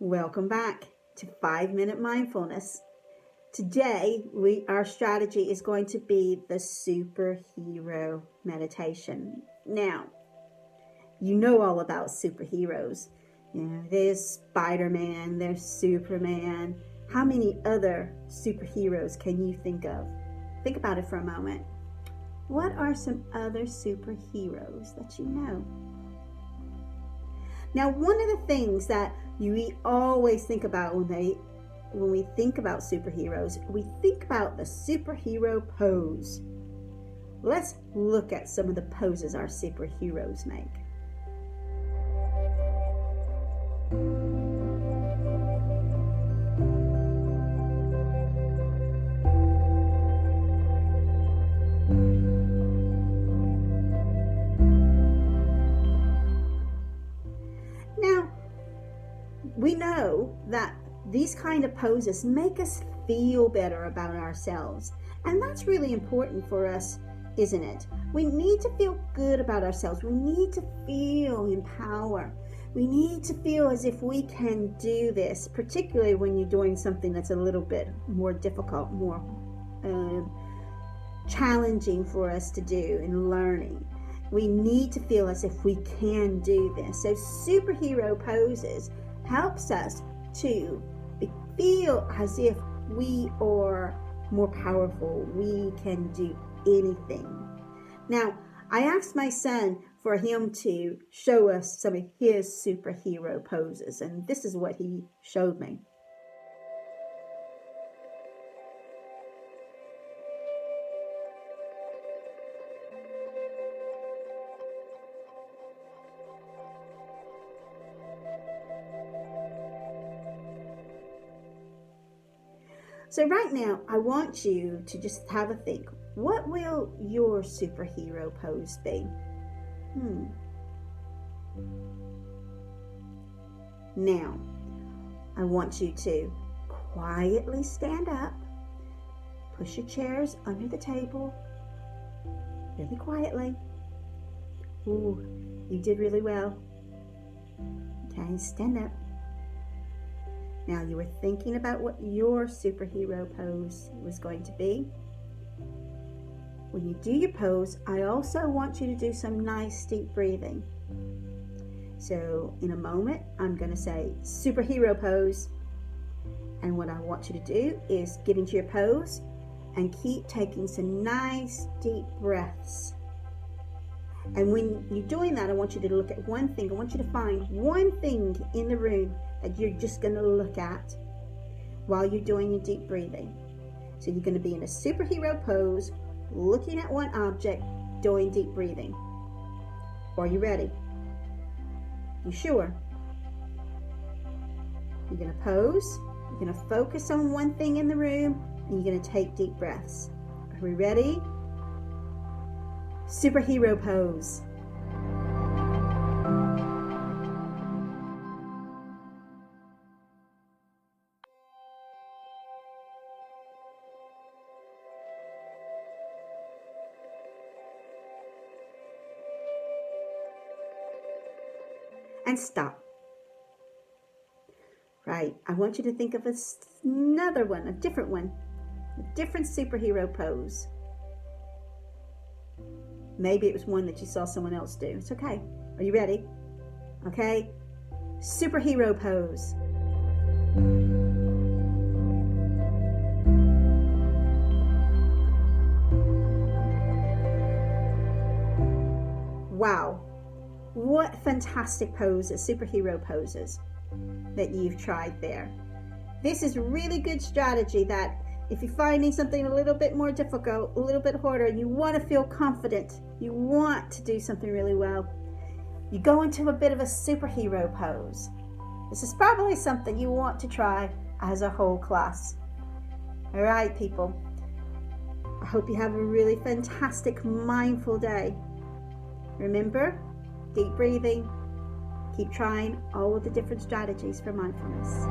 Welcome back to 5-Minute Mindfulness. Today, our strategy is going to be the superhero meditation. Now, you know all about superheroes. There's Spider-Man, there's Superman. How many other superheroes can you think of? Think about it for a moment. What are some other superheroes that you know? Now, one of the things that we always think about when we think about superheroes, we think about the superhero pose. Let's look at some of the poses our superheroes make. Now, we know that these kind of poses make us feel better about ourselves. And that's really important for us, isn't it? We need to feel good about ourselves. We need to feel empowered. We need to feel as if we can do this, particularly when you're doing something that's a little bit more difficult, more challenging for us to do in learning. We need to feel as if we can do this. So superhero poses helps us to feel as if we are more powerful. We can do anything. Now, I asked my son for him to show us some of his superhero poses, and this is what he showed me. So right now, I want you to just have a think. What will your superhero pose be? Now, I want you to quietly stand up, push your chairs under the table, really quietly. Ooh, you did really well. Okay, stand up. Now, you were thinking about what your superhero pose was going to be. When you do your pose, I also want you to do some nice deep breathing. So in a moment, I'm going to say superhero pose. And what I want you to do is get into your pose and keep taking some nice deep breaths. And when you're doing that, I want you to look at one thing. I want you to find one thing in the room that you're just going to look at while you're doing your deep breathing. So you're going to be in a superhero pose, looking at one object, doing deep breathing. Are you ready? You sure? You're going to pose, you're going to focus on one thing in the room, and you're going to take deep breaths. Are we ready? Superhero pose. And stop. Right, I want you to think of another one, a different superhero pose. Maybe it was one that you saw someone else do. It's okay. Are you ready? Okay, superhero pose. Wow. What fantastic poses, superhero poses that you've tried there. This is really good strategy that if you're finding something a little bit more difficult, a little bit harder, and you want to feel confident, you want to do something really well, you go into a bit of a superhero pose. This is probably something you want to try as a whole class. All right, people. I hope you have a really fantastic, mindful day. Remember, deep breathing. Keep trying all of the different strategies for mindfulness.